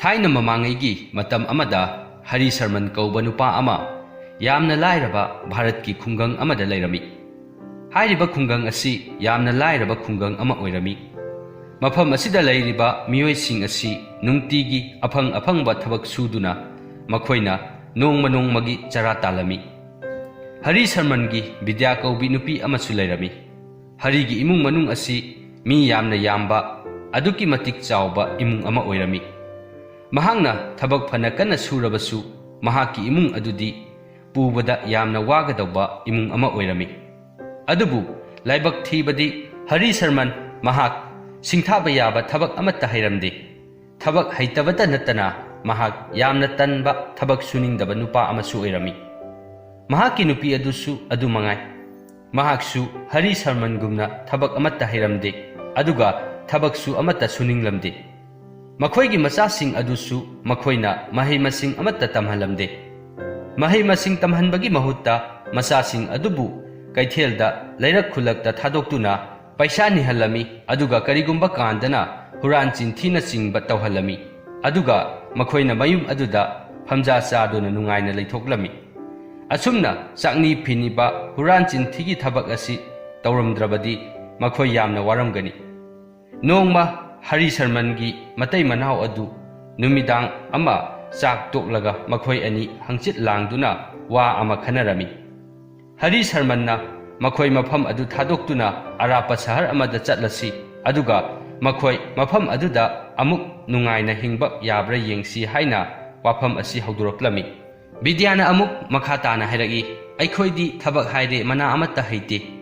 Thaina mamangaigi matam amada Hari Sarman kauba nupa ama yamna lairaba Bharatki khungang amada lairami. Hairiba khungang asi yamna lairaba khungang ama oirami. Mafam asida lairiba miyoising asi nungtigi apangba thabak suduna makhoina nongma nongmagi chara talami. Hari Sarmangi bidya kaubi nupi amasu lairami. Harigi imung manung asi mi yamna yamba aduki matik chawba imung ama oirami. Mahangna thabak phana kana surabasu mahaki imung adudi pubada yamna wagadawba imung ama oirami. Adubu laibak thibadi Hari Sarman mahak singthaba yaba thabak amata hairamde. Thabak haitabata natana mahak yamna tanba thabak suningdaba nupa amasu oirami. Mahaki nupi adusu adu mangai. Mahaksu Hari Sarman gumna thabak amata hairamde. Aduga thabaksu amata suninglamde. Makhoigi masasing adusu makhoina mahai masing amata tamhalamde. Mahai masing tamhanbagi mahutta masasing adubu kaithelda lairak khulakta thadoktuna paisa nihalami aduga karigumba kandana huran chinthina chingba tawhalami. Aduga makhoina mayum aduda phamja chaduna nungaina leithoklami. Asumna chakni phiniba huran chinthigi thabak asi tawramdrabadi makhoi yamna waramgani. Nongma Hari Sarmangi matai manau adu numidang ama chak toklaga makhoi ani hangchit langduna wa ama khanarami. Hari Sarmanna makhoi mafam adu thadoktuna arapa sahar amada chatlasi aduga makhoi mafam aduda amuk nungaina hingba yabra yengsi haina wafam asi hauduroklami. Bidyana amuk makhatana hairagi aikhoidi thabak haire mana amata haite.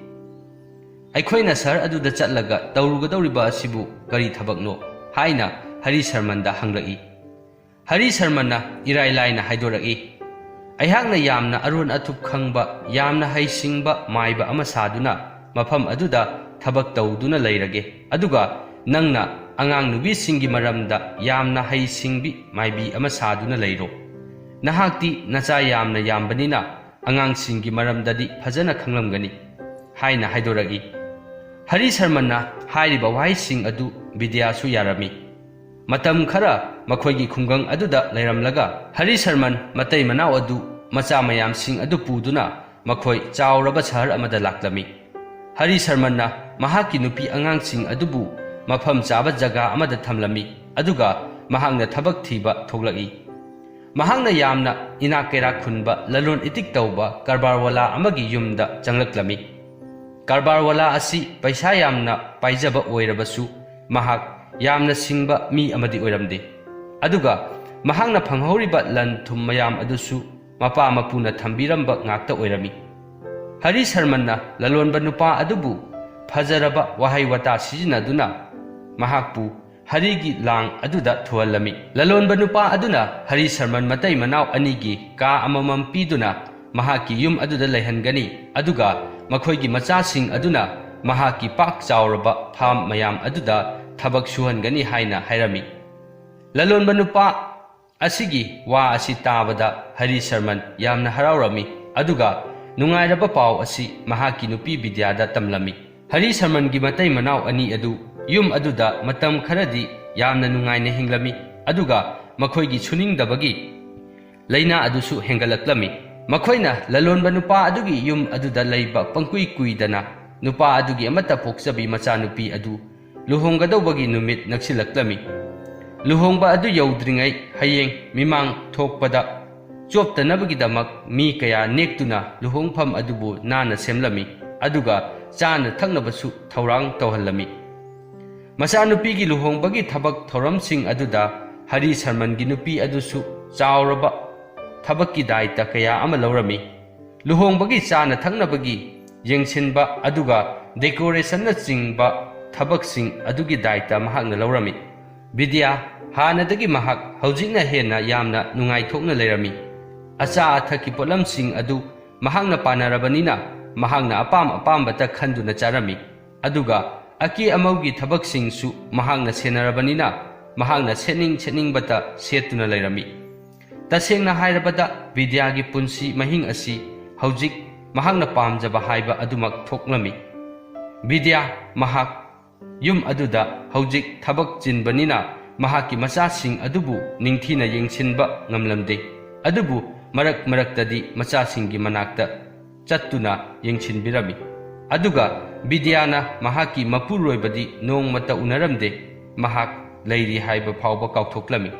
Aikhoina sar aduda chatlaga tawrugadawriba asibu kari thabakno haina Hari Sarmanda hangraki. Hari Sarmanna irai laina haidoraki. Aihakna yamna arun atup khangba yamna haisingba maiba ama saduna mafam aduda thabak tawduna lairage. Aduga nangna angang nubisingi maramda yamna haisingbi maibi ama saduna lairo. Nahakti nacha yamna yambanina angangsinggi maramdadi phajana khanglamgani haina haidoraki. Hari Sarmanna hairiba wahising adu bidyasu yarami. Matam khara makhoigi khungang aduda lairamlaga Hari Sarman matai manau adu macha mayamsing adu puduna makhoi chawraba sahar amada laklami. Hari Sarmanna mahaki nupi angangsing adubu mafam chaba jaga amada thamlami aduga mahangna thabak thiba thoglaki. Mahangna yamna inakera khunba lalon itik tawba karbarwala amagi yumda changlaklami. Karbarwala asi paisa yamna paijaba oirabasu mahak yamna singba mi amadi oiramde. Aduga mahangna phanghoriba lan thum mayam adusu mapa mapuna thambiramba ngakta oirami. Hari Sarmanna lalonba nupa adubu phajaraba wahai wata sijinaduna mahakpu harigi lang aduda thuallami. Lalonba nupa aduna Hari Sarman matai manau anigi ka amamam piduna mahaki yum aduda laihangani. Aduga makhoigi machasing aduna mahaki pak chawraba pham mayam aduda thabak suhangani haina hairami. Lalonba nupa asigi wa asi tabada Hari Sarman yamna haraurami aduga nungairaba paw asi mahaki nupi bidyada tamlami. Hari Sarmangi matai manau ani adu yum aduda matam kharadi yamna nungaina hinglami aduga makhoigi suningdabagi laina adusu hengalaklami. Makhoina lalonba nupa adugi yum aduda laiba pangkui kuidana nupa adugi amata poksabi macha nupi adu luhonggadawbagi numit naksilaklami. Luhongba adu yaudringai hayeng mimang thokpada choptanabagidamak mi kaya nektuna luhongpham adubu nana semlami aduga chana thaknabasu thaurang tawhallami. Macha nupigi luhongbagi thabak thoramsing aduda Hari Sarmangi nupi adusu chawraba thabakki daita kaya ama laurami. Luhongbagi chana thaknabagi yengsinba aduga decoration na chingba thabaksing adugi daita mahakna laurami. Bidya hanadagi mahak haujikna hena yamna nungai thokna lairami. Acha athaki polamsing adu mahakna panarabanina mahakna apambata khanduna charami. Aduga aki amaugi thabaksing su mahakna senarabanina mahakna seningbata setuna lairami. Tasengna hairabada bidyagi punsi mahing asi haujik mahakna pamjaba haiba adumak thoklami. Bidya mahak yum aduda haujik thabak jinbanina mahakki macasing adubu ningthina yengsinba ngamlamde. Adubu marak maraktadi macasinggi manakta chattuna yengsinbirami. Aduga Bidyana mahakki mapuroibadi nongmata unaramde, mahak leiri haiba phawba kauthoklami.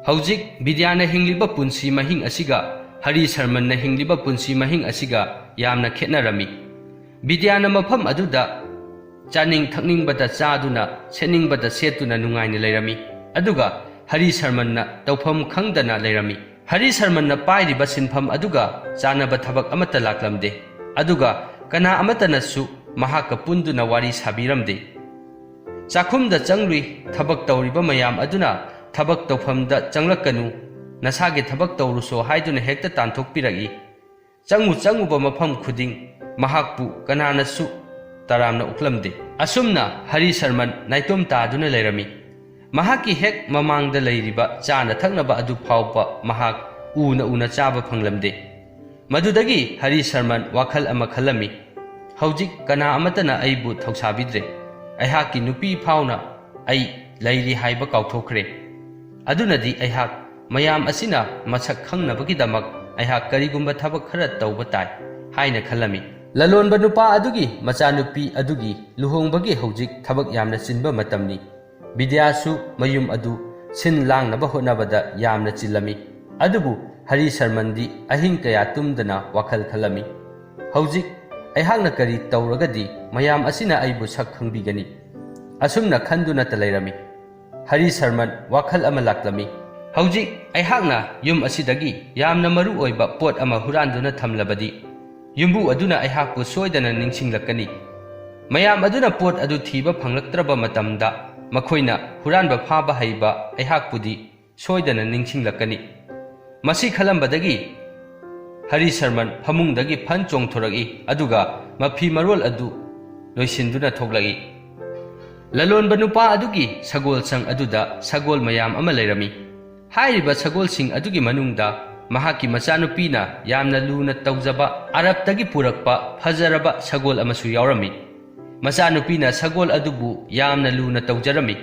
Haujik Bidyana hingliba punsi mahing asiga Hari Sharmanna hingliba punsi mahing asiga yamna khetnarami. Bidyana mafam aduda chaning thakningbada chaduna seningbada setuna nungaina leirami. Aduga Hari Sharmanna tawpham khangdana leirami. Hari Sharmanna pairiba sinpham aduga chanaba thabak amata laklamde. Aduga kana amatanasu mahaka punduna wari sabiramde. Chakhumda changlui thabak tawriba mayam aduna thabak tawphamda changlakanu nasage thabak tawruso haiduna hekta tanthokpiragi. Changuba mafam khuding mahakpu kananasu taramna uklamde. Asumna Hari Sharman naitom taduna leirami. Mahaki hek mamangda leiriba chana thaknaba adu phawpa mahak una chaba phanglamde. Madudagi Hari Sharman wakhal ama khalami. Haujik kana amatana aibu thauksabidre. Aihaki nupi phawna ai leiri haiba kauthokre. Adunadi aihak mayam asina masak khangnabagi-damak aihak karigumba thabak khara tawba tai haina khalami. Lalonba nupa adugi machanupi adugi luhongbagi haujik thabak yamna chinba matamni. Bidyasu mayum adu sin langnaba hotnabada yamna chilami. Adubu Hari Sharmandi ahing kaya tumdana wakhal khalami. Haujik aihakna kari tawragadi mayam asina aibu sak khangbigani. Asumna khanduna talairami. Hari Sharman wakhal ama laklami. Haujik aihakna yum asidagi yamna maru oiba pot ama huranduna thamlabadi yumbu aduna aihakpu soidana ningsinglakani. Mayam aduna pot adu thiba phanglaktraba matamda makhoina huranba phaba haiba aihakpudi soidana ningsinglakani. Masi khalambadagi Hari Sharman phamungdagi phan chongthoragi aduga mafi marol adu loisinduna thoklagi. Lalonba nupa adugi sagol sang aduda sagol mayam ama leirami. Hairiba sagol sing adugi manungda mahaki machanupina yamna luna tawjaba Arabtagi purakpa fajaraba sagol amasu yaurami. Machanupina sagol adubu yamna luna tawjarami.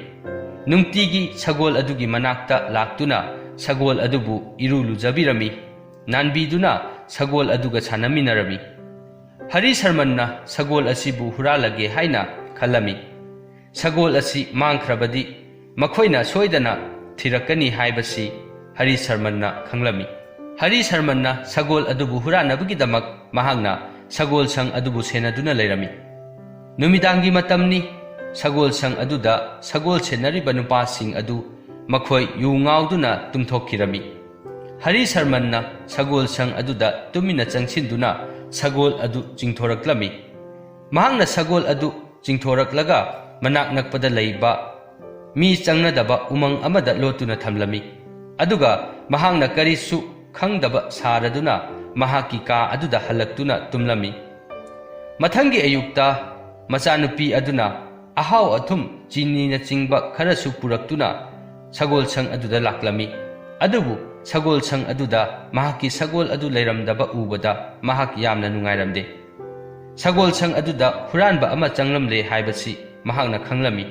Nungtigi sagol adugi manakta laktuna sagol adubu irulu jabirami. Nanbiduna sagol aduga sanaminarami. Hari Sharmanna sagol asibu huralage haina khalami. Sagol asi mangkhrabadi makhoina soidana thirakani haibasi Hari Sharmanna khanglami. Hari Sharmanna sagol adubu huranabagi-damak mahakna sagol sang adubu senaduna leirami. Numidangi matamni sagol sang aduda sagol senariba nupasing adu makhoi yu ngauduna tumthokkirami. Hari Sharmanna sagol sang aduda tumina changsinduna sagol adu chingthoraklami. Mahakna sagol adu chingthoraklaga manak nakpada leiba mi changnadaba umang amada lotuna thamlami. Aduga mahakna karisu khangdaba saraduna mahaki ka aduda halaktuna tumlami. Mathangi ayukta machanupi aduna ahaw athum chini na chingba kharasu puraktuna sagol sang aduda laklami. Adubu sagol sang aduda mahaki sagol adu leiramdaba ubada mahak yamna nungairamde. Sagol sang aduda huranba ama changlamle haibasi mahakna khanglami.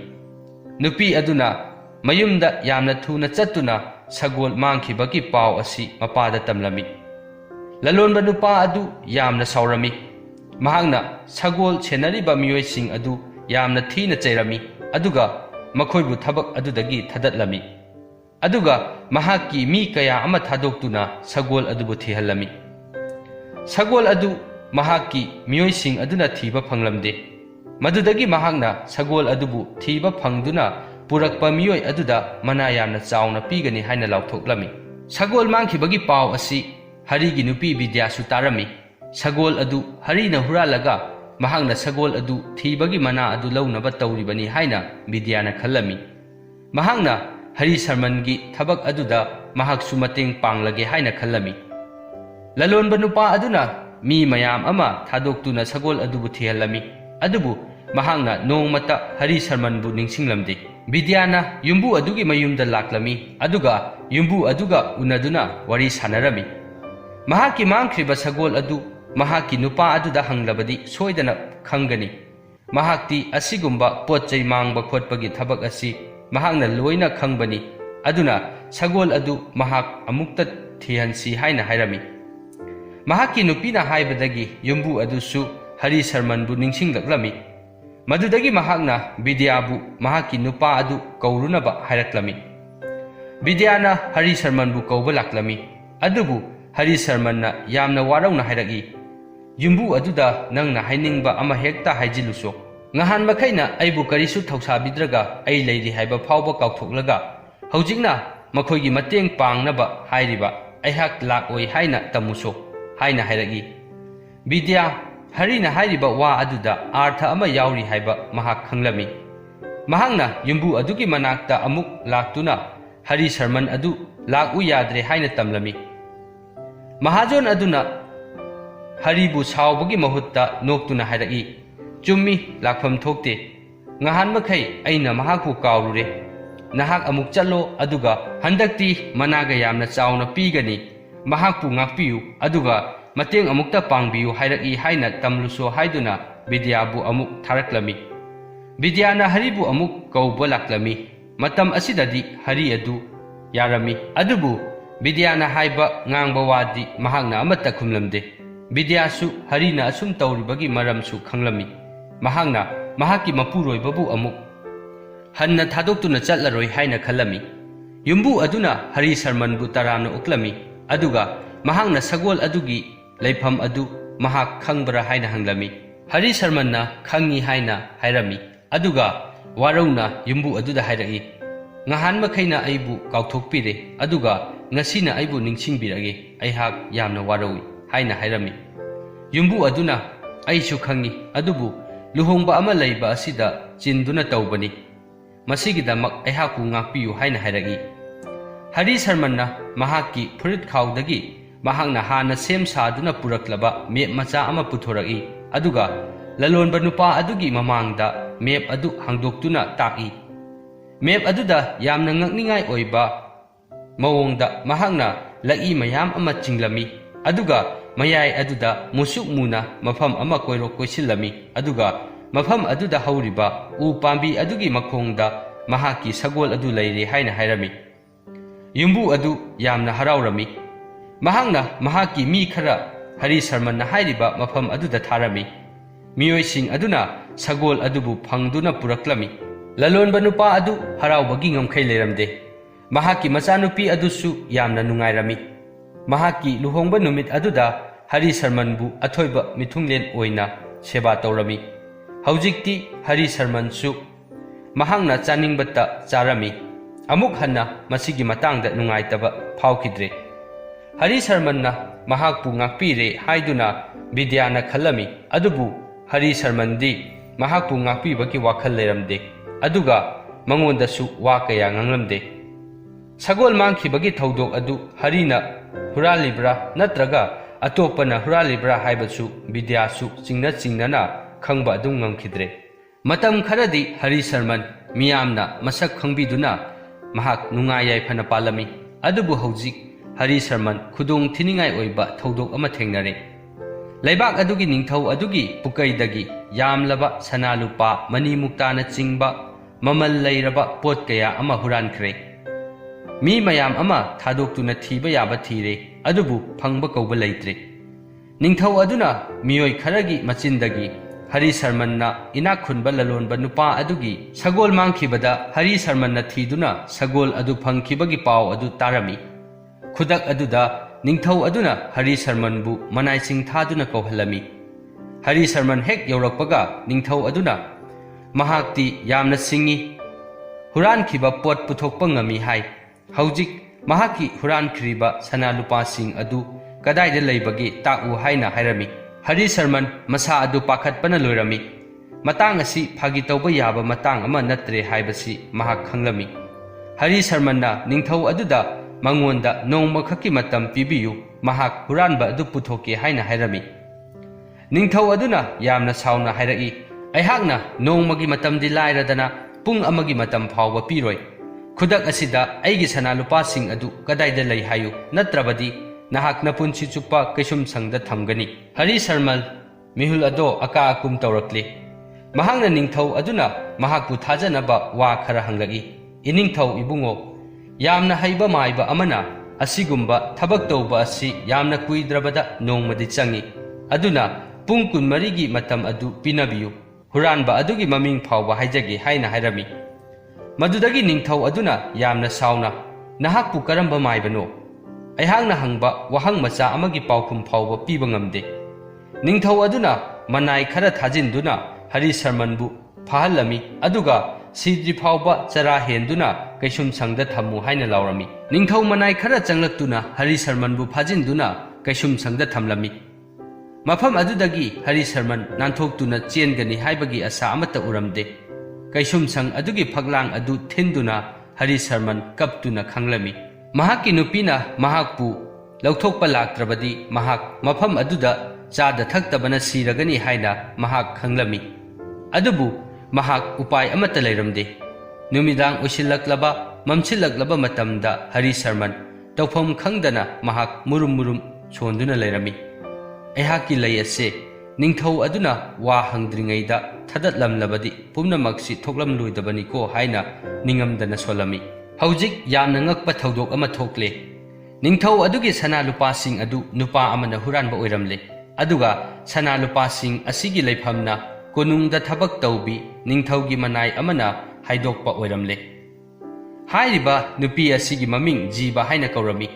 Nupi aduna mayumda yamna thuna chattuna sagol mangkhibagi paw asi mapada tamlami. Lalonba nupa adu yamna saurami. Mahakna sagol senariba miyoising adu yamna thina chairami. Aduga makhoibu thabak adudagi thadatlami. Aduga mahaki mi kaya ama thadoktuna sagol adubu thihallami. Sagol adu mahaki miyoising aduna thiba phanglamde. Madudagi mahakna sagol adubu thiba phangduna purakpa miyoi aduda mana yamna chauna pigani haina lauthoklami. Sagol mangkhibagi paw asi Harigi nupi Bidyasu tarami. Sagol adu Harina huralaga mahakna sagol adu thibagi mana adu launaba tawribani haina Bidyana khallami. Mahakna Hari Sharmangi thabak aduda mahaksu mateng panglage haina khallami. Lalonba nupa aduna mi mayam ama thadoktuna sagol adubu thihallami. Adubu mahakna nongmata Hari Sharmanbu ningsinglamde. Bidyana yumbu adugi mayumda laklami. Aduga yumbu aduga unaduna wari sanarami. Mahaki mangkhriba sagol adu mahaki nupa aduda hanglabadi soidana khangani. Mahakti asigumba potchai mangba khotpagi thabak asi mahakna loina khangbani aduna sagol adu mahak amukta thihansi haina hairami mahakki nupina haibadagi yumbu adusu Hari Sarman bu ningsinglaklami madudagi mahakna Vidya bu mahakki nupa adu kaurunaba hairaklami Vidyana Hari Sarman bu kauba laklami adubu Hari Sarman na yamna warauna hairagi yumbu aduda nangna hainingba ama hekta haijiluso ngahan makhaina aibu karisu thausabidraga ai leiri haiba phawba kauthoklaga haujingna makhoigi mateng pangnaba hairiba aihak lakoi haina tamuso haina hairagi Vidya Harina hairiba wa aduda artha ama yauri haiba mahak khanglami mahangna yumbu adugi manakta amuk laktuna Hari Sarman adu laku yadre haina tamlami Mahajon aduna Haribu saubagi mahutta noktuna hairagi Chummi lakpham thokte ngahan makhai aina mahakku kaurure nahak amuk challo aduga handakti managa yamna chauna pigani mahakpu ngakpiu aduga mateng amukta pangbiu hairaki haina tamluso haiduna Vidyabu amuk tharaklami Vidyana Haribu amuk kauba laklami matam asidadi Hari adu yarami adubu Vidyana haiba ngangba wadi mahakna amata khumlamde Vidyasu Harina asum tauribagi maramsu khanglami mahakna mahakki mapuroibabu amuk hanna thadoktuna chatlaroi haina khalami yumbu aduna Hari Sarman bu taramna uklami aduga mahakna sagol adugi leifam adu mahak khangbara haina hanglami Hari Sarman na khangi haina hairami aduga warauna yumbu aduda hairagi ngahan makhaina aibu kauthokpire aduga ngasina aibu ningsingbirage aihak yamna warawi haina hairami yumbu aduna aisu khangi adubu luhongba ama leiba asida chinduna tawbani masigidamak aihakku ngakpiyu haina hairagi Hari Sarman na mahakki furit khawdagi mahakna hana sem saduna puraklaba mep macha ama puthoragi aduga lalonba nupa adugi mamangda mep adu hangdoktuna taki mep aduda yamna ngakningai oiba mawongda mahakna lai mayam ama chinglami aduga mayai aduda musuk muna mafam ama koirok koisilami aduga mafam aduda hauriba u pambi adugi makhongda mahakki sagol adu leire haina hairami yumbu adu yamna haraurami mahakna mahakki mi khara Hari Sarman na hairiba mafam aduda tharami miyoising aduna sagol adubu phangduna puraklami lalonba nupa adu haraubagi ngamkhai leiramde mahakki machanupi adusu yamna nungairami mahakki luhongba numit aduda Hari Sarman bu athoiba mithunglen oina seba tawrami haujikti Hari Sarman su mahakna chaningbata charami amuk hanna masigi matangda nungaitaba phawkidre Hari Sarman na mahakpu ngakpire haiduna Vidyana khalami adubu Hari Sarman di mahakpu ngakpibagi wakhal leiramde aduga mangondasu wa kaya nganglamde sagol mangkhibagi thaudok adu Harina huralibra natraga atopana huralibra haibasu Vidyasu chingnana khangba adum ngamkhidre matam kharadi Hari Sarman miyamna masak khangbiduna mahak nungayai phana palami adubu haujik Hari Sarman khudong thiningai oiba thaudok ama thengnare leibak adugi ningthau adugi pukaidagi yamlaba sanalupa mani muktana chingba mamal leiraba pot kaya ama hurankhre mi mayam ama thadoktuna thiba yaba thire adubu phangba kauba leitre ningthau aduna miyoi kharagi machindagi Hari Sarman na inak khunba lalonba nupa adugi sagol mangkhibada Hari Sarman na thiduna sagol adu phangkhibagi paw adu tarami khudak aduda ningthau aduna Hari Sarman bu manai sing thaduna kauhalami Hari Sarman hek yaurakpaga ningthau aduna mahakti yamna singi huran khiba pot puthokpa ngami hai haujik mahaki huran khriba sanalupa sing adu kadaida leibagi taku haina hairami Hari Sarman masa adu pakhatpana loirami matang asi phagi tawba yaba matang ama natre haibasi mahak khanglami Hari Sarman na ningthau aduda mangonda nongma khaki matam pibiyu mahak huranba adu puthoke haina hairami ningthau aduna yamna sauna hairaki aihakna nongmagi matamdi lairadana pung amagi matam phawba piroi khudak asida aigi sanalupa sing adu kadaida lei hayu natrabadi nahak na punchi chupa kaisum sangda thamgani Hari Sarman mihul ado aka akum tawrakli mahangna ningthau aduna mahakpu thajanaba wa khara hanglagi ꯏꯅꯤꯡꯊꯧ ꯏꯕꯨꯡꯉꯣ, ꯌꯥꯝꯅ ꯍꯩꯕ ꯃꯥꯏꯕ ꯑꯃꯅ ꯑꯁꯤꯒꯨꯝꯕ ꯊꯕꯛ ꯇꯧꯕ ꯑꯁꯤ ꯌꯥꯝꯅ ꯀꯨꯏꯗ꯭ꯔꯕꯗ ꯅꯣꯡꯃꯗꯤ ꯆꯪꯏ, ꯑꯗꯨꯅ ꯄꯨꯡ 24ꯒꯤ ꯃꯇꯝ ꯑꯗꯨ ꯄꯤꯅꯕꯤꯌꯨ, ꯍꯨꯔꯥꯟꯕ ꯑꯗꯨꯒꯤ ꯃꯃꯤꯡ ꯐꯥꯎꯕ ꯍꯥꯏꯖꯒꯦ ꯍꯥꯏꯅ ꯍꯥꯏꯔꯝꯃꯤ꯫ ꯃꯗꯨꯗꯒꯤ ꯅꯤꯡꯊꯧ ꯑꯗꯨꯅ ꯌꯥꯝꯅ ꯁꯥꯎꯅ, ꯅꯍꯥꯛꯄꯨ ꯀꯔꯝꯕ ꯃꯥꯏꯕꯅꯣ? ꯑꯩꯍꯥꯛꯅ ꯍꯪꯕ ꯋꯥꯍꯪ ꯃꯆꯥ ꯑꯃꯒꯤ ꯄꯥꯎꯈꯨꯝ ꯐꯥꯎꯕ ꯄꯤꯕ ꯉꯝꯗꯦ꯫ ꯅꯤꯡꯊꯧ ꯑꯗꯨꯅ ꯃꯅꯥꯏ ꯈꯔ ꯊꯥꯖꯤꯟꯗꯨꯅ ꯍꯔꯤꯁꯔꯃꯟꯕꯨ ꯐꯥꯍꯜꯂꯝꯃꯤ, ꯑꯗꯨꯒ ꯁꯤꯗ꯭ꯔꯤ ꯐꯥꯎꯕ ꯆꯔꯥ ꯍꯦꯟꯗꯨꯅ ꯀꯩꯁꯨꯝꯁꯪꯗ ꯊꯝꯃꯨ ꯍꯥꯏꯅ ꯂꯥꯎꯔꯝꯃꯤ꯫ ꯅꯤꯡꯊꯧ ꯃꯅꯥꯏ ꯈꯔ ꯆꯪꯂꯛꯇꯨꯅ ꯍꯔꯤꯁꯔꯃꯟꯕꯨ ꯐꯥꯖꯤꯟꯗꯨꯅ ꯀꯩꯁꯨꯝꯁꯪꯗ ꯊꯝꯂꯝꯃꯤ꯫ ꯃꯐꯝ ꯑꯗꯨꯗꯒꯤ ꯍꯔꯤꯁꯔꯃꯟ ꯅꯥꯟꯊꯣꯛꯇꯨꯅ ꯆꯦꯟꯒꯅꯤ ꯍꯥꯏꯕꯒꯤ ꯑꯁꯥ ꯑꯃꯠꯇ ꯎꯔꯝꯗꯦ꯫ ꯀꯩꯁꯨꯝꯁꯪ ꯑꯗꯨꯒꯤ ꯐꯛꯂꯥꯡ ꯑꯗꯨ ꯊꯤꯟꯗꯨꯅ ꯍꯔꯤꯁꯔꯃꯟ ꯀꯞꯇꯨꯅ ꯈꯪꯂꯝꯃꯤ꯫ ꯃꯍꯥꯛꯀꯤ ꯅꯨꯄꯤꯅ ꯃꯍꯥꯛꯄꯨ ꯂꯧꯊꯣꯛꯄ ꯂꯥꯛꯇ꯭ꯔꯕꯗꯤ ꯃꯍꯥꯛ ꯃꯐꯝ ꯑꯗꯨꯗ ꯆꯥꯗ ꯊꯛꯇꯕꯅ ꯁꯤꯔꯒꯅꯤ ꯍꯥꯏꯅ ꯃꯍꯥꯛ ꯈꯪꯂꯝꯃꯤ꯫ ꯑꯗꯨꯕꯨ ꯃꯍꯥꯛ ꯎꯄꯥꯏ ꯑꯃꯠꯇ ꯂꯩꯔꯝꯗꯦ꯫ ꯅꯨꯃꯤꯗꯥꯡ ꯑꯣꯏꯁꯤꯜꯂꯛꯂꯕ ꯃꯝꯁꯤꯜꯂꯛꯂꯕ ꯃꯇꯝꯗ ꯍꯔꯤꯁꯔꯃꯟ ꯇꯧꯐꯝ ꯈꯪꯗꯅ ꯃꯍꯥꯛ ꯃꯨꯔꯨꯝ ꯃꯨꯔꯨꯝ ꯁꯣꯟꯗꯨꯅ ꯂꯩꯔꯝꯃꯤ꯫ ꯑꯩꯍꯥꯛꯀꯤ ꯂꯩ ꯑꯁꯦ ꯅꯤꯡꯊꯧ ꯑꯗꯨꯅ ꯋꯥ ꯍꯪꯗ꯭ꯔꯤꯉꯩꯗ ꯊꯗꯠꯂꯝꯂꯕꯗꯤ ꯄꯨꯝꯅꯃꯛꯁꯤ ꯊꯣꯛꯂꯝꯂꯣꯏꯗꯕꯅꯤꯀꯣ ꯍꯥꯏꯅ ꯅꯤꯡꯉꯝꯗꯅ ꯁꯣꯜꯂꯝꯃꯤ꯫ ꯍꯧꯖꯤꯛ ꯌꯥꯝꯅ ꯉꯛꯄ ꯊꯧꯗꯣꯛ ꯑꯃ ꯊꯣꯛꯂꯦ꯫ ꯅꯤꯡꯊꯧ ꯑꯗꯨꯒꯤ ꯁꯅꯥ ꯂꯨꯄꯥꯁꯤꯡ ꯑꯗꯨ ꯅꯨꯄꯥ ꯑꯃꯅ ꯍꯨꯔꯥꯟꯕ ꯑꯣꯏꯔꯝꯂꯦ, ꯑꯗꯨꯒ ꯁꯅꯥ ꯂꯨꯄꯥꯁꯤꯡ ꯑꯁꯤꯒꯤ ꯂꯩꯐꯝꯅ ꯀꯣꯅꯨꯡꯗ ꯊꯕꯛ ꯇꯧꯕꯤ ꯅꯤꯡꯊꯧꯒꯤ ꯃꯅꯥꯏ ꯑꯃꯅ ꯍꯥꯏꯗꯣꯛꯄ ꯑꯣꯏꯔꯝꯂꯦ꯫ ꯍꯥꯏꯔꯤꯕ ꯅꯨꯄꯤ ꯑꯁꯤꯒꯤ ꯃꯃꯤꯡ ꯖꯤꯕ ꯍꯥꯏꯅ ꯀꯧꯔꯝꯃꯤ꯫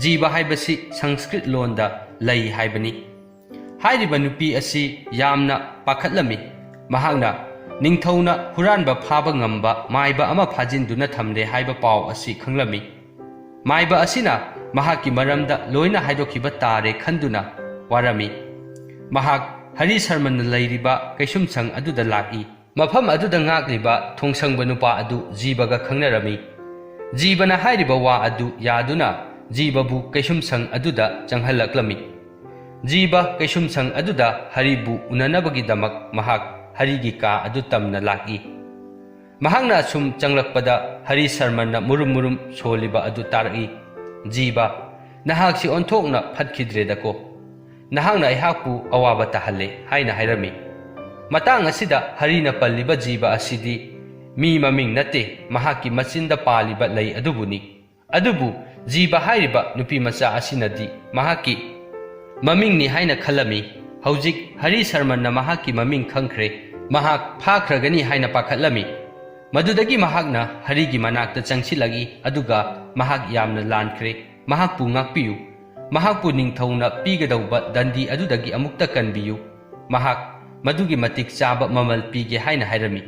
ꯖꯤꯕ ꯍꯥꯏꯕꯁꯤ ꯁꯪꯁꯀ꯭ꯔꯤꯠ ꯂꯣꯟꯗ ꯂꯩ ꯍꯥꯏꯕꯅꯤ꯫ ꯍꯥꯏꯔꯤꯕ ꯅꯨꯄꯤ ꯑꯁꯤ ꯌꯥꯝꯅ ꯄꯥꯈꯠꯂꯝꯃꯤ꯫ ꯃꯍꯥꯛꯅ ꯅꯤꯡꯊꯧꯅ ꯍꯨꯔꯥꯟꯕ ꯐꯥꯕ ꯉꯝꯕ ꯃꯥꯏꯕ ꯑꯃ ꯐꯥꯖꯤꯟꯗꯨꯅ ꯊꯝꯂꯦ ꯍꯥꯏꯕ ꯄꯥꯎ ꯑꯁꯤ ꯈꯪꯂꯝꯃꯤ꯫ ꯃꯥꯏꯕ ꯑꯁꯤꯅ ꯃꯍꯥꯛꯀꯤ ꯃꯔꯝꯗ ꯂꯣꯏꯅ ꯍꯥꯏꯗꯣꯛꯈꯤꯕ ꯇꯥꯔꯦ ꯈꯟꯗꯨꯅ ꯋꯥꯔꯝꯃꯤ꯫ ꯃꯍꯥꯛ ꯍꯔꯤꯁꯔꯃꯟꯅ ꯂꯩꯔꯤꯕ ꯀꯩꯁꯨꯝꯁꯪ ꯑꯗꯨꯗ ꯂꯥꯛꯏ꯫ ꯃꯐꯝ ꯑꯗꯨꯗ ꯉꯥꯛꯂꯤꯕ ꯊꯣꯡꯁꯪꯕ ꯅꯨꯄꯥ ꯑꯗꯨ ꯖꯤꯕꯒ ꯈꯪꯅꯔꯝꯃꯤ꯫ ꯖꯤꯕꯅ ꯍꯥꯏꯔꯤꯕ ꯋꯥ ꯑꯗꯨ ꯌꯥꯗꯨꯅ ꯖꯤꯕꯕꯨ ꯀꯩꯁꯨꯝꯁꯪ ꯑꯗꯨꯗ ꯆꯪꯍꯜꯂꯛꯂꯝꯃꯤ꯫ ꯖꯤꯕ ꯀꯩꯁꯨꯝꯁꯪ ꯑꯗꯨꯗ ꯍꯔꯤꯕꯨ ꯎꯅꯅꯕꯒꯤꯗꯃꯛ ꯃꯍꯥꯛ ꯍꯔꯤꯒꯤ ꯀꯥ ꯑꯗꯨ ꯇꯝꯅ ꯂꯥꯛꯏ꯫ ꯃꯍꯥꯛꯅ ꯑꯁꯨꯝ ꯆꯪꯂꯛꯄꯗ ꯍꯔꯤꯁꯔꯃꯟꯅ ꯃꯨꯔꯨꯝ ꯃꯨꯔꯨꯝ ꯁꯣꯜꯂꯤꯕ ꯑꯗꯨ ꯇꯥꯔꯛꯏ꯫ ꯖꯤꯕ, ꯅꯍꯥꯛꯁꯤ ꯑꯣꯟꯊꯣꯛꯅ ꯐꯠꯈꯤꯗ꯭ꯔꯦꯗꯀꯣ, ꯅꯍꯥꯛꯅ ꯑꯩꯍꯥꯛꯄꯨ ꯑꯋꯥꯕ ꯇꯥꯍꯜꯂꯦ ꯍꯥꯏꯅ ꯍꯥꯏꯔꯝꯃꯤ꯫ ꯃꯇꯥꯡ ꯑꯁꯤꯗ ꯍꯔꯤꯅ ꯄꯜꯂꯤꯕ ꯖꯤꯕ ꯑꯁꯤꯗꯤ ꯃꯤ ꯃꯃꯤꯡ ꯅꯠꯇꯦ, ꯃꯍꯥꯛꯀꯤ ꯃꯆꯤꯟꯗ ꯄꯥꯜꯂꯤꯕ ꯂꯩ ꯑꯗꯨꯕꯨꯅꯤ꯫ ꯑꯗꯨꯕꯨ ꯖꯤꯕ ꯍꯥꯏꯔꯤꯕ ꯅꯨꯄꯤ ꯃꯆꯥ ꯑꯁꯤꯅꯗꯤ ꯃꯍꯥꯛꯀꯤ ꯃꯃꯤꯡꯅꯤ ꯍꯥꯏꯅ ꯈꯜꯂꯝꯃꯤ꯫ ꯍꯧꯖꯤꯛ ꯍꯔꯤꯁꯔꯃꯟꯅ ꯃꯍꯥꯛꯀꯤ ꯃꯃꯤꯡ ꯈꯪꯈ꯭ꯔꯦ, ꯃꯍꯥꯛ ꯐꯥꯈ꯭ꯔꯒꯅꯤ ꯍꯥꯏꯅ ꯄꯥꯈꯠꯂꯝꯃꯤ꯫ ꯃꯗꯨꯗꯒꯤ ꯃꯍꯥꯛꯅ ꯍꯔꯤꯒꯤ ꯃꯅꯥꯛꯇ ꯆꯪꯁꯤꯜꯂꯛꯏ, ꯑꯗꯨꯒ ꯃꯍꯥꯛ ꯌꯥꯝꯅ ꯂꯥꯟꯈ꯭ꯔꯦ, ꯃꯍꯥꯛꯄꯨ ꯉꯥꯛꯄꯤꯌꯨ, ꯃꯍꯥꯛꯄꯨ ꯅꯤꯡꯊꯧꯅ ꯄꯤꯒꯗꯧꯕ ꯗꯟꯗꯤ ꯑꯗꯨꯗꯒꯤ ꯑꯃꯨꯛꯇ ꯀꯟꯕꯤꯌꯨ, ꯃꯍꯥꯛ ꯃꯗꯨꯒꯤ ꯃꯇꯤꯛ ꯆꯥꯕ ꯃꯃꯜ ꯄꯤꯒꯦ ꯍꯥꯏꯅ ꯍꯥꯏꯔꯝꯃꯤ꯫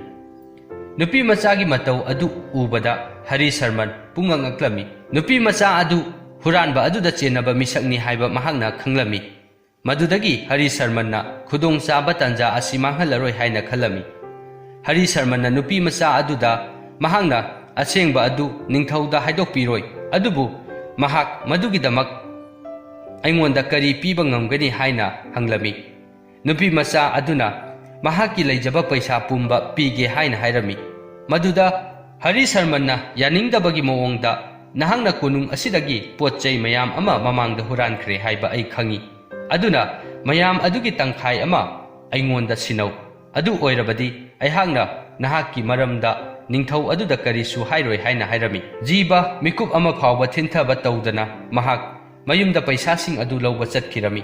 ꯅꯨꯄꯤ ꯃꯆꯥꯒꯤ ꯃꯇꯧ ꯑꯗꯨ ꯎꯕꯗ ꯍꯔꯤꯁꯔꯃꯟ ꯄꯨꯡꯉꯛ ꯉꯛꯂꯝꯃꯤ꯫ ꯅꯨꯄꯤ ꯃꯆꯥ ꯑꯗꯨ ꯍꯨꯔꯥꯟꯕ ꯑꯗꯨꯗ ꯆꯦꯟꯅꯕ ꯃꯤꯁꯛꯅꯤ ꯍꯥꯏꯕ ꯃꯍꯥꯛꯅ ꯈꯪꯂꯝꯃꯤ꯫ ꯃꯗꯨꯗꯒꯤ ꯍꯔꯤꯁꯔꯃꯟꯅ ꯈꯨꯗꯣꯡꯆꯥꯕ ꯇꯥꯟꯖꯥ ꯑꯁꯤ ꯃꯥꯡꯍꯜꯂꯔꯣꯏ ꯍꯥꯏꯅ ꯈꯜꯂꯝꯃꯤ꯫ ꯍꯔꯤꯁꯔꯃꯟꯅ ꯅꯨꯄꯤ ꯃꯆꯥ ꯑꯗꯨꯗ ꯃꯍꯥꯛꯅ ꯑꯁꯦꯡꯕ ꯑꯗꯨ ꯅꯤꯡꯊꯧꯗ ꯍꯥꯏꯗꯣꯛꯄꯤꯔꯣꯏ, ꯑꯗꯨꯕꯨ ꯃꯍꯥꯛ ꯃꯗꯨꯒꯤꯗꯃꯛ ꯑꯩꯉꯣꯟꯗ ꯀꯔꯤ ꯄꯤꯕ ꯉꯝꯒꯅꯤ ꯍꯥꯏꯅ ꯍꯪꯂꯝꯃꯤ꯫ ꯅꯨꯄꯤ ꯃꯆꯥ ꯑꯗꯨꯅ ꯃꯍꯥꯛꯀꯤ ꯂꯩꯖꯕ ꯄꯩꯁꯥ ꯄꯨꯝꯕ ꯄꯤꯒꯦ ꯍꯥꯏꯅ ꯍꯥꯏꯔꯝꯃꯤ꯫ ꯃꯗꯨꯗ ꯍꯔꯤꯁꯔꯃꯟꯅ ꯌꯥꯅꯤꯡꯗꯕꯒꯤ ꯃꯑꯣꯡꯗ, ꯅꯍꯥꯛꯅ ꯀꯣꯅꯨꯡ ꯑꯁꯤꯗꯒꯤ ꯄꯣꯠ ꯆꯩ ꯃꯌꯥꯝ ꯑꯃ ꯃꯃꯥꯡꯗ ꯍꯨꯔꯥꯟꯈ꯭ꯔꯦ ꯍꯥꯏꯕ ꯑꯩ ꯈꯪꯏ, ꯑꯗꯨꯅ ꯃꯌꯥꯝ ꯑꯗꯨꯒꯤ ꯇꯪꯈꯥꯏ ꯑꯃ ꯑꯩꯉꯣꯟꯗ ꯁꯤꯟꯅꯧ, ꯑꯗꯨ ꯑꯣꯏꯔꯕꯗꯤ ꯑꯩꯍꯥꯛꯅ ꯅꯍꯥꯛꯀꯤ ꯃꯔꯝꯗ ꯅꯤꯡꯊꯧ ꯑꯗꯨꯗ ꯀꯔꯤꯁꯨ ꯍꯥꯏꯔꯣꯏ ꯍꯥꯏꯅ ꯍꯥꯏꯔꯝꯃꯤ꯫ ꯖꯤꯕ ꯃꯤꯀꯨꯞ ꯑꯃ ꯐꯥꯎꯕ ꯊꯤꯟꯊꯕ ꯇꯧꯗꯅ ꯃꯍꯥꯛ ꯃꯌꯨꯝꯗ ꯄꯩꯁꯥꯁꯤꯡ ꯑꯗꯨ ꯂꯧꯕ ꯆꯠꯈꯤꯔꯝꯃꯤ꯫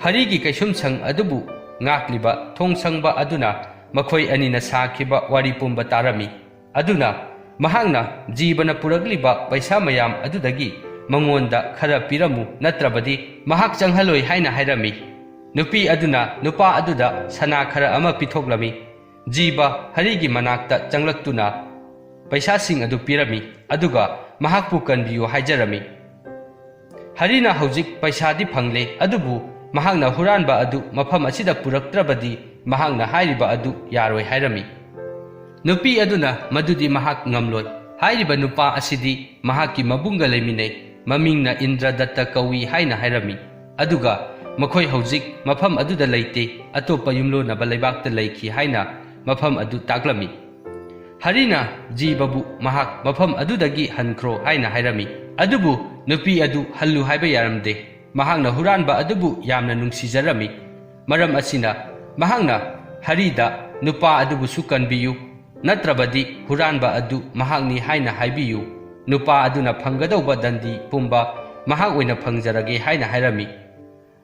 ꯍꯔꯤꯒꯤ ꯀꯩꯁꯨꯝꯁꯪ ꯑꯗꯨꯕꯨ ꯉꯥꯛꯂꯤꯕ ꯊꯣꯡꯁꯪꯕ ꯑꯗꯨꯅ ꯃꯈꯣꯏ ꯑꯅꯤꯅ ꯁꯥꯈꯤꯕ ꯋꯥꯔꯤ ꯄꯨꯝꯕ ꯇꯥꯔꯝꯃꯤ꯫ ꯑꯗꯨꯅ ꯃꯍꯥꯛꯅ ꯖꯤꯕꯅ ꯄꯨꯔꯛꯂꯤꯕ ꯄꯩꯁꯥ ꯃꯌꯥꯝ ꯑꯗꯨꯗꯒꯤ ꯃꯉꯣꯟꯗ ꯈꯔ ꯄꯤꯔꯝꯃꯨ, ꯅꯠꯇ꯭ꯔꯕꯗꯤ ꯃꯍꯥꯛ ꯆꯪꯍꯜꯂꯣꯏ ꯍꯥꯏꯅ ꯍꯥꯏꯔꯝꯃꯤ꯫ ꯅꯨꯄꯤ ꯑꯗꯨꯅ ꯅꯨꯄꯥ ꯑꯗꯨꯗ ꯁꯅꯥ ꯈꯔ ꯑꯃ ꯄꯤꯊꯣꯛꯂꯝꯃꯤ꯫ ꯖꯤꯕ ꯍꯔꯤꯒꯤ ꯃꯅꯥꯛꯇ ꯆꯪꯂꯛꯇꯨꯅ ꯄꯩꯁꯥꯁꯤꯡ ꯑꯗꯨ ꯄꯤꯔꯝꯃꯤ, ꯑꯗꯨꯒ ꯃꯍꯥꯛꯄꯨ ꯀꯟꯕꯤꯌꯨ ꯍꯥꯏꯖꯔꯝꯃꯤ꯫ ꯍꯔꯤꯅ ꯍꯧꯖꯤꯛ ꯄꯩꯁꯥꯗꯤ ꯐꯪꯂꯦ, ꯑꯗꯨꯕꯨ ꯃꯍꯥꯛꯅ ꯍꯨꯔꯥꯟꯕ ꯑꯗꯨ ꯃꯐꯝ ꯑꯁꯤꯗ ꯄꯨꯔꯛꯇ꯭ꯔꯕꯗꯤ ꯃꯍꯥꯛꯅ ꯍꯥꯏꯔꯤꯕ ꯑꯗꯨ ꯌꯥꯔꯣꯏ ꯍꯥꯏꯔꯝꯃꯤ꯫ ꯅꯨꯄꯤ ꯑꯗꯨꯅ ꯃꯗꯨꯗꯤ ꯃꯍꯥꯛ ꯉꯝꯂꯣꯏ, ꯍꯥꯏꯔꯤꯕ ꯅꯨꯄꯥ ꯑꯁꯤꯗꯤ ꯃꯍꯥꯛꯀꯤ ꯃꯕꯨꯡꯒ ꯂꯩꯃꯤꯟꯅꯩ, ꯃꯃꯤꯡꯅ ꯏꯟꯗ꯭ꯔꯗꯠꯇ ꯀꯧꯏ ꯍꯥꯏꯅ ꯍꯥꯏꯔꯝꯃꯤ꯫ ꯑꯗꯨꯒ ꯃꯈꯣꯏ ꯍꯧꯖꯤꯛ ꯃꯐꯝ ꯑꯗꯨꯗ ꯂꯩꯇꯦ, ꯑꯇꯣꯞꯄ ꯌꯨꯝꯂꯣꯟꯅꯕ ꯂꯩꯕꯥꯛꯇ ꯂꯩꯈꯤ ꯍꯥꯏꯅ ꯃꯐꯝ ꯑꯗꯨ ꯇꯥꯛꯂꯝꯃꯤ꯫ ꯍꯔꯤꯅ ꯖꯤꯕꯕꯨ ꯃꯍꯥꯛ ꯃꯐꯝ ꯑꯗꯨꯗꯒꯤ ꯍꯟꯈ꯭ꯔꯣ ꯍꯥꯏꯅ ꯍꯥꯏꯔꯝꯃꯤ, ꯑꯗꯨꯕు ꯅꯨꯄꯤ ꯑꯗꯨ ꯍꯜꯂꯨ ꯍꯥꯏꯕ ꯌꯥꯔꯝꯗꯦ꯫ ꯃꯍꯥꯛꯅ ꯍꯨꯔꯥꯟꯕ ꯑꯗꯨꯕు ꯌꯥꯝꯅ ꯅꯨꯡꯁꯤꯖꯔꯝꯃꯤ꯫ ꯃꯔꯝ ꯑꯁꯤꯅ ꯃꯍꯥꯛꯅ ꯍꯔꯤꯗ ꯅꯨꯄꯥ ꯑꯗꯨꯕꯨꯁꯨ ꯀꯟꯕꯤꯌꯨ, ꯅꯠꯇ꯭ꯔꯕꯗꯤ ꯍꯨꯔꯥꯟꯕ ꯑꯗꯨ ꯃꯍꯥꯛꯅꯤ ꯍꯥꯏꯅ ꯍꯥꯏꯕꯤꯌꯨ꯫ ꯅꯨꯄꯥ ꯑꯗꯨꯅ ꯐꯪꯒꯗꯧꯕ ꯗꯟꯗꯤ ꯄꯨꯝꯕ ꯃꯍꯥꯛ ꯑꯣꯏꯅ ꯐꯪꯖꯔꯒꯦ ꯍꯥꯏꯅ ꯍꯥꯏꯔꯝꯃꯤ꯫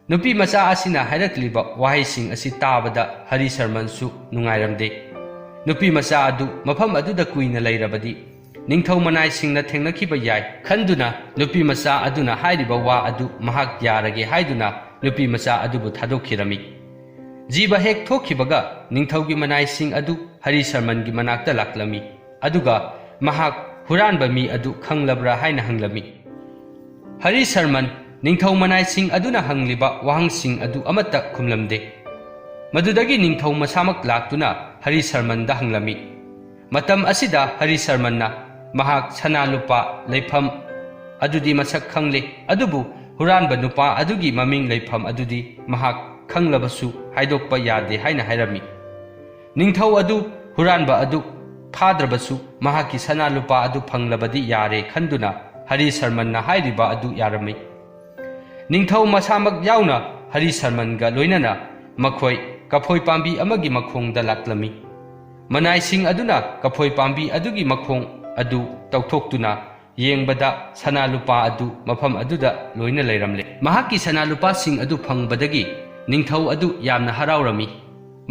ꯅꯨꯄꯤ ꯃꯆꯥ ꯑꯁꯤꯅ ꯍꯥꯏꯔꯛꯂꯤꯕ ꯋꯥꯍꯩꯁꯤꯡ ꯑꯁꯤ ꯇꯥꯕꯗ ꯍꯔꯤ ꯁꯔꯃꯟꯁꯨ ꯅꯨꯡꯉꯥꯏꯔꯝꯗꯦ꯫ ꯅꯨꯄꯤ ꯃꯆꯥ ꯑꯗꯨ ꯃꯐꯝ ꯑꯗꯨꯗ ꯀꯨꯏꯅ ꯂꯩꯔꯕꯗꯤ ꯅꯤꯡꯊꯧ ꯃꯅꯥꯏꯁꯤꯡꯅ ꯊꯦꯡꯅꯈꯤꯕ ꯌꯥꯏ ꯈꯟꯗꯨꯅ ꯅꯨꯄꯤ ꯃꯆꯥ ꯑꯗꯨꯅ ꯍꯥꯏꯔꯤꯕ ꯋꯥ ꯑꯗꯨ ꯃꯍꯥꯛ ꯌꯥꯔꯒꯦ ꯍꯥꯏꯗꯨꯅ ꯅꯨꯄꯤ ꯃꯆꯥ ꯑꯗꯨꯕꯨ ꯊꯥꯗꯣꯛꯈꯤꯔꯝꯃꯤ꯫ ꯖꯤꯕ ꯍꯦꯛ ꯊꯣꯛꯈꯤꯕꯒ ꯅꯤꯡꯊꯧꯒꯤ ꯃꯅꯥꯏꯁꯤꯡ ꯑꯗꯨ ꯍꯔꯤ ꯁꯔꯃꯟꯒꯤ ꯃꯅꯥꯛꯇ ꯂꯥꯛꯂꯝꯃꯤ꯫ ꯑꯗꯨꯒ ꯃꯍꯥꯛ ꯍꯨꯔꯥꯟꯕ ꯃꯤ ꯑꯗꯨ ꯈꯪꯂꯕ꯭ꯔꯥ ꯍꯥꯏꯅ ꯍꯪꯂꯝꯃꯤ꯫ ꯍꯔꯤ ꯁꯔꯃꯟ ꯅꯤꯡꯊꯧ ꯃꯅꯥꯏꯁꯤꯡ ꯑꯗꯨꯅ ꯍꯪꯂꯤꯕ ꯋꯥꯍꯪꯁꯤꯡ ꯑꯗꯨ ꯑꯃꯠꯇ ꯈꯨꯝꯂꯝꯗꯦ꯫ ꯃꯗꯨꯗꯒꯤ ꯅꯤꯡꯊꯧ ꯃꯁꯥꯃꯛ ꯂꯥꯛꯇꯨꯅ ꯍꯔꯤ ꯁꯔꯃꯟꯗ ꯍꯪꯂꯝꯃꯤ꯫ ꯃꯇꯝ ꯑꯁꯤꯗ ꯍꯔꯤ ꯁꯔꯃꯟꯅ ꯃꯍꯥꯛ ꯁꯅꯥ ꯂꯨꯄꯥ ꯂꯩꯐꯝ ꯑꯗꯨꯗꯤ ꯃꯁꯛ ꯈꯪꯂꯦ, ꯑꯗꯨꯕꯨ ꯍꯨꯔꯥꯟꯕ ꯅꯨꯄꯥ ꯑꯗꯨꯒꯤ ꯃꯃꯤꯡ ꯂꯩꯐꯝ ꯑꯗꯨꯗꯤ ꯃꯍꯥꯛ ꯈꯪꯂꯕꯁꯨ ꯍꯥꯏꯗꯣꯛꯄ ꯌꯥꯗꯦ ꯍꯥꯏꯅ ꯍꯥꯏꯔꯝꯃꯤ꯫ ꯅꯤꯡꯊꯧ ꯑꯗꯨ ꯍꯨꯔꯥꯟꯕ ꯑꯗꯨ ꯐꯥꯗ꯭ꯔꯕꯁꯨ ꯃꯍꯥꯛꯀꯤ ꯁꯅꯥ ꯂꯨꯄꯥ ꯑꯗꯨ ꯐꯪꯂꯕꯗꯤ ꯌꯥꯔꯦ ꯈꯟꯗꯨꯅ ꯍꯔꯤ ꯁꯔꯃꯟꯅ ꯍꯥꯏꯔꯤꯕ ꯑꯗꯨ ꯌꯥꯔꯝꯃꯤ꯫ ꯅꯤꯡꯊꯧ ꯃꯁꯥꯃꯛ ꯌꯥꯎꯅ ꯍꯔꯤ ꯁꯔꯃꯟꯒ ꯂꯣꯏꯅꯅ ꯃꯈꯣꯏ ꯀꯐꯣꯏ ꯄꯥꯝꯕꯤ ꯑꯃꯒꯤ ꯃꯈꯣꯡꯗ ꯂꯥꯛꯂꯝꯃꯤ꯫ ꯃꯅꯥꯏꯁꯤꯡ ꯑꯗꯨꯅ ꯀꯐꯣꯏ ꯄꯥꯝꯕꯤ ꯑꯗꯨꯒꯤ ꯃꯈꯣꯡ ꯑꯗꯨ ꯇꯧꯊꯣꯛꯇꯨꯅ ꯌꯦꯡꯕꯗ ꯁꯅꯥ ꯂꯨꯄꯥ ꯑꯗꯨ ꯃꯐꯝ ꯑꯗꯨꯗ ꯂꯣꯏꯅ ꯂꯩꯔꯝꯂꯦ꯫ ꯃꯍꯥꯛꯀꯤ ꯁꯅꯥ ꯂꯨꯄꯥꯁꯤꯡ ꯑꯗꯨ ꯐꯪꯕꯗꯒꯤ ꯅꯤꯡꯊꯧ ꯑꯗꯨ ꯌꯥꯝꯅ ꯍꯔꯥꯎꯔꯝꯃꯤ꯫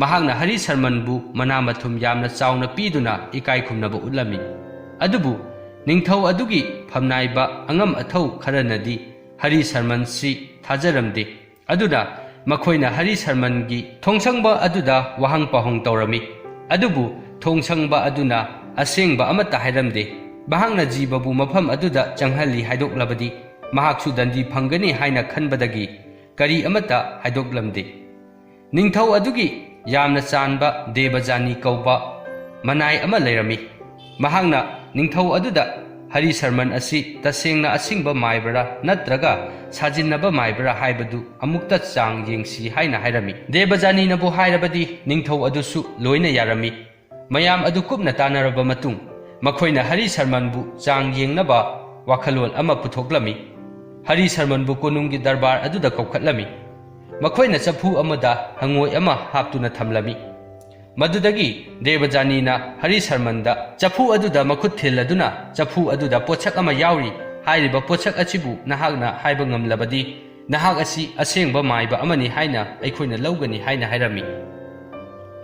ꯃꯍꯥꯛꯅ ꯍꯔꯤ ꯁꯔꯃꯟꯕꯨ ꯃꯅꯥ ꯃꯊꯨꯝ ꯌꯥꯝꯅ ꯆꯥꯎꯅ ꯄꯤꯗꯨꯅ ꯏꯀꯥꯏ ꯈꯨꯝꯅꯕ ꯎꯠꯂꯝꯃꯤ꯫ ꯑꯗꯨꯕꯨ ꯅꯤꯡꯊꯧ ꯑꯗꯨꯒꯤ ꯐꯝꯅꯥꯏꯕ ꯑꯉꯝ ꯑꯊꯧ ꯈꯔꯅꯗꯤ ꯍꯔꯤ ꯁꯔꯃꯟꯁꯤ ꯊꯥꯖꯔꯝꯗꯦ꯫ ꯑꯗꯨꯅ ꯃꯈꯣꯏꯅ ꯍꯔꯤ ꯁꯔꯃꯟꯒꯤ ꯊꯣꯡꯁꯪꯕ ꯑꯗꯨꯗ ꯋꯥꯍꯪ ꯄꯥꯎꯍꯪ ꯇꯧꯔꯝꯃꯤ꯫ ꯑꯗꯨꯕꯨ ꯊꯣꯡꯁꯪꯕ ꯑꯗꯨꯅ ꯑꯁꯦꯡꯕ ꯑꯃꯠꯇ ꯍꯥꯏꯔꯝꯗꯦ꯫ ꯃꯍꯥꯛꯅ ꯖꯤꯕꯕꯨ ꯃꯐꯝ ꯑꯗꯨꯗ ꯆꯪꯍꯜꯂꯤ ꯍꯥꯏꯗꯣꯛꯂꯕꯗꯤ ꯃꯍꯥꯛꯁꯨ ꯗꯟꯗꯤ ꯐꯪꯒꯅꯤ ꯍꯥꯏꯅ ꯈꯟꯕꯗꯒꯤ ꯀꯔꯤ ꯑꯃꯠꯇ ꯍꯥꯏꯗꯣꯛꯂꯝꯗꯦ꯫ ꯅꯤꯡꯊꯧ ꯑꯗꯨꯒꯤ ꯌꯥꯝꯅ ꯆꯥꯟꯕ ꯗꯦꯕꯖꯥꯅꯤ ꯀꯧꯕ ꯃꯅꯥꯏ ꯑꯃ ꯂꯩꯔꯝꯃꯤ꯫ ꯃꯍꯥꯛꯅ ꯅꯤꯡꯊꯧ ꯑꯗꯨꯗ ꯍꯔꯤ ꯁꯔꯃꯟ ꯑꯁꯤ ꯇꯁꯦꯡꯅ ꯑꯁꯤꯡꯕ ꯃꯥꯏꯕꯔꯥ ꯅꯠꯇ꯭ꯔꯒ ꯁꯥꯖꯤꯟꯅꯕ ꯃꯥꯏꯕꯔꯥ ꯍꯥꯏꯕꯗු ꯑꯃꯨꯛꯇ ꯆꯥꯡ ꯌꯦꯡꯁꯤ ꯍꯥꯏꯅ ꯍꯥꯏꯔꯝꯃꯤ꯫ ꯗꯦꯕꯖꯥꯅꯤꯅꯕꯨ ꯍꯥꯏꯔꯕꯗꯤ ꯅꯤꯡꯊꯧ ꯑꯗꯨꯁꯨ ꯂꯣꯏꯅ ꯌꯥꯔꯝꯃꯤ꯫ ꯃꯌꯥꯝ ꯑꯗꯨ ꯀꯨꯞꯅ ꯇꯥꯟꯅꯔꯕ ꯃꯇꯨꯡ ꯃꯈꯣꯏꯅ ꯍꯔꯤ ꯁꯔꯃꯟꯕꯨ ꯆꯥꯡ ꯌꯦꯡꯅꯕ ꯋꯥꯈꯜꯂꯣꯟ ꯑꯃ ꯄꯨꯊꯣꯛꯂꯝꯃꯤ꯫ ꯍꯔꯤ ꯁꯔꯃꯟꯕꯨ ꯀꯣꯅꯨꯡꯒꯤ ꯗꯔꯕꯥꯔ ꯑꯗꯨꯗ ꯀꯧꯈꯠꯂꯝꯃꯤ꯫ ꯃꯈꯣꯏꯅ ꯆꯐꯨ ꯑꯃꯗ ꯍꯪꯉꯣꯏ ꯑꯃ ꯍꯥꯞꯇꯨꯅ ꯊꯝꯂꯝꯃꯤ꯫ ꯃꯗꯨꯗꯒꯤ ꯗꯦꯕꯖꯥꯅꯤꯅ ꯍꯔꯤ ꯁꯔꯃꯟꯗ ꯆꯐꯨ ꯑꯗꯨꯗ ꯃꯈꯨꯠ ꯊꯤꯜꯂꯗꯨꯅ ꯆꯐꯨ ꯑꯗꯨꯗ ꯄꯣꯠꯁꯛ ꯑꯃ ꯌꯥꯎꯔꯤ, ꯍꯥꯏꯔꯤꯕ ꯄꯣꯠꯁꯛ ꯑꯁꯤꯕꯨ ꯅꯍꯥꯛꯅ ꯍꯥꯏꯕ ꯉꯝꯂꯕꯗꯤ ꯅꯍꯥꯛ ꯑꯁꯤ ꯑꯁꯦꯡꯕ ꯃꯥꯏꯕ ꯑꯃꯅꯤ ꯍꯥꯏꯅ ꯑꯩꯈꯣꯏꯅ ꯂꯧꯒꯅꯤ ꯍꯥꯏꯅ ꯍꯥꯏꯔꯝꯃꯤ꯫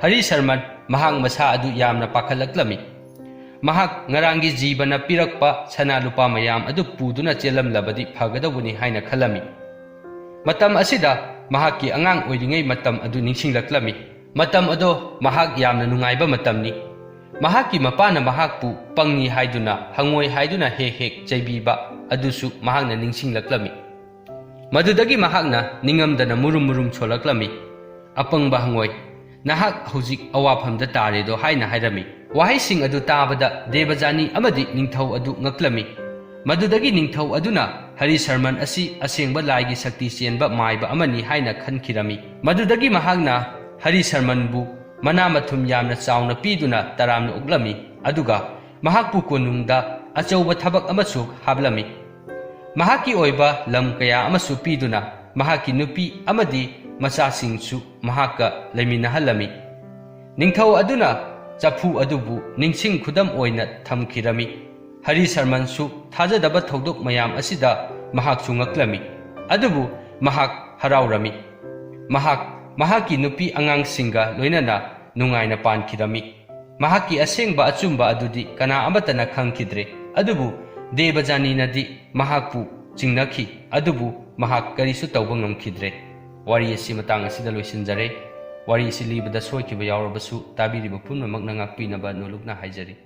ꯍꯔꯤ ꯁꯔꯃꯟ ꯃꯍꯥꯛ ꯃꯁꯥ ꯑꯗꯨ ꯌꯥꯝꯅ ꯄꯥꯈꯠꯂꯛꯂꯝꯃꯤ꯫ ꯃꯍꯥꯛ ꯉꯔꯥꯡꯒꯤ ꯖꯤꯕꯅ ꯄꯤꯔꯛꯄ ꯁꯅꯥ ꯂꯨꯄꯥ ꯃꯌꯥꯝ ꯑꯗꯨ ꯄꯨꯗꯨꯅ ꯆꯦꯜꯂꯝꯂꯕꯗꯤ ꯐꯒꯗꯧꯕꯅꯤ ꯍꯥꯏꯅ ꯈꯜꯂꯝꯃꯤ꯫ ꯃꯇꯝ ꯑꯁꯤꯗ ꯃꯍꯥꯛꯀꯤ ꯑꯉꯥꯡ ꯑꯣꯏꯔꯤꯉꯩ ꯃꯇꯝ ꯑꯗꯨ ꯅꯤꯡꯁꯤꯡꯂꯛꯂꯝꯃꯤ꯫ ꯃꯇꯝ ꯑꯗꯣ ꯃꯍꯥꯛ ꯌꯥꯝꯅ ꯅꯨꯡꯉꯥꯏꯕ ꯃꯇꯝꯅꯤ꯫ ꯃꯍꯥꯛꯀꯤ ꯃꯄꯥꯅ ꯃꯍꯥꯛꯄꯨ ꯄꯪꯉꯤ ꯍꯥꯏꯗꯨꯅ ꯍꯪꯉꯣꯏ ꯍꯥꯏꯗꯨꯅ ꯍꯦꯛ ꯍꯦꯛ ꯆꯩꯕꯤꯕ ꯑꯗꯨꯁꯨ ꯃꯍꯥꯛꯅ ꯅꯤꯡꯁꯤꯡꯂꯛꯂꯝꯃꯤ꯫ ꯃꯗꯨꯗꯒꯤ ꯃꯍꯥꯛꯅ ꯅꯤꯡꯉꯝꯗꯅ ꯃꯨꯔꯨꯝ ꯃꯨꯔꯨꯝ ꯁꯣꯜꯂꯛꯂꯝꯃꯤ꯫ ꯑꯄꯪꯕ ꯍꯪꯉꯣꯏ, ꯅꯍꯥꯛ ꯍꯧꯖꯤꯛ ꯑꯋꯥꯐꯝꯗ ꯇꯥꯔꯦꯗꯣ ꯍꯥꯏꯅ ꯍꯥꯏꯔꯝꯃꯤ꯫ ꯋꯥꯍꯩꯁꯤꯡ ꯑꯗꯨ ꯇꯥꯕꯗ ꯗꯦꯕꯖꯥꯅꯤ ꯑꯃꯗꯤ ꯅꯤꯡꯊꯧ ꯑꯗꯨ ꯉꯛꯂꯝꯃꯤ꯫ ꯃꯗꯨꯗꯒꯤ ꯅꯤꯡꯊꯧ ꯑꯗꯨꯅ ꯍꯔꯤ ꯁꯔꯃꯟ ꯑꯁꯤ ꯑꯁꯦꯡꯕ ꯂꯥꯏꯒꯤ ꯁꯛꯇꯤ ꯆꯦꯟꯕ ꯃꯥꯏꯕ ꯑꯃꯅꯤ ꯍꯥꯏꯅ ꯈꯟꯈꯤꯔꯝꯃꯤ꯫ ꯃꯗꯨꯗꯒꯤ ꯃꯍꯥꯛꯅ ꯍꯔꯤ ꯁꯔꯃꯟꯕꯨ ꯃꯅꯥ ꯃꯊꯨꯝ ꯌꯥꯝꯅ ꯆꯥꯎꯅ ꯄꯤꯗꯨꯅ ꯇꯔꯥꯝꯅ ꯑꯣꯛꯂꯝꯃꯤ꯫ ꯑꯗꯨꯒ ꯃꯍꯥꯛꯄꯨ ꯀꯣꯅꯨꯡꯗ ꯑꯆꯧꯕ ꯊꯕꯛ ꯑꯃꯁꯨ ꯍꯥꯞꯂꯝꯃꯤ꯫ ꯃꯍꯥꯛꯀꯤ ꯑꯣꯏꯕ ꯂꯝ ꯀꯌా ꯑꯃꯁꯨ ꯄꯤꯗꯨꯅ ꯃꯍꯥꯛꯀꯤ ꯅꯨꯄꯤ ꯑꯃꯗꯤ ꯃꯆꯥꯁꯤꯡꯁꯨ ꯃꯍꯥꯛꯀ ꯂꯩꯃꯤꯟꯅꯍꯜꯂꯝꯃꯤ꯫ ꯅꯤꯡꯊꯧ ꯑꯗꯨꯅ ꯆꯐꯨ ꯑꯗꯨꯕꯨ ꯅꯤꯡꯁꯤꯡ ꯈꯨꯗꯝ ꯑꯣꯏꯅ ꯊꯝꯈꯤꯔꯝꯃꯤ꯫ ꯍꯔꯤ ꯁꯔꯃꯟꯁꯨ ꯊꯥꯖꯗꯕ ꯊꯧꯗꯣꯛ ꯃꯌꯥꯝ ꯑꯁꯤꯗ ꯃꯍꯥꯛꯁꯨ ꯉꯛꯂꯝꯃꯤ꯫ ꯑꯗꯨꯕꯨ ꯃꯍꯥꯛ ꯍꯔꯥꯎꯔꯝꯃꯤ꯫ ꯃꯍꯥꯛ ꯃꯍꯥꯛꯀꯤ ꯅꯨꯄꯤ ꯑꯉꯥꯡꯁꯤꯡꯒ ꯂꯣꯏꯅꯅ ꯅꯨꯡꯉꯥꯏꯅ ꯄꯥꯟꯈꯤꯔꯝꯃꯤ꯫ ꯃꯍꯥꯛꯀꯤ ꯑꯁꯦꯡꯕ ꯑꯆꯨꯝꯕ ꯑꯗꯨꯗꯤ ꯀꯅꯥ ꯑꯃꯠꯇꯅ ꯈꯪꯈꯤꯗ꯭ꯔꯦ꯫ ꯑꯗꯨꯕꯨ ꯗꯦꯕꯖꯥꯅꯤꯅꯗꯤ ꯃꯍꯥꯛꯄꯨ ꯆꯤꯡꯅꯈꯤ, ꯑꯗꯨꯕꯨ ꯃꯍꯥꯛ ꯀꯔꯤꯁꯨ ꯇꯧꯕ ꯉꯝꯈꯤꯗ꯭ꯔꯦ꯫ ꯋꯥꯔꯤ ꯑꯁꯤ ꯃꯇꯥꯡ ꯑꯁꯤꯗ ꯂꯣꯏꯁꯤꯟꯖꯔꯦ꯫ ꯋꯥꯔꯤ ꯑꯁꯤ ꯂꯤꯕꯗ ꯁꯣꯏꯈꯤꯕ ꯌꯥꯎꯔꯕꯁꯨ ꯇꯥꯕꯤꯔꯤꯕ ꯄꯨꯝꯅꯃꯛꯅ ꯉꯥꯛꯄꯤꯅꯕ ꯅꯣꯜꯂꯨꯛꯅ ꯍꯥꯏꯖꯔꯤ꯫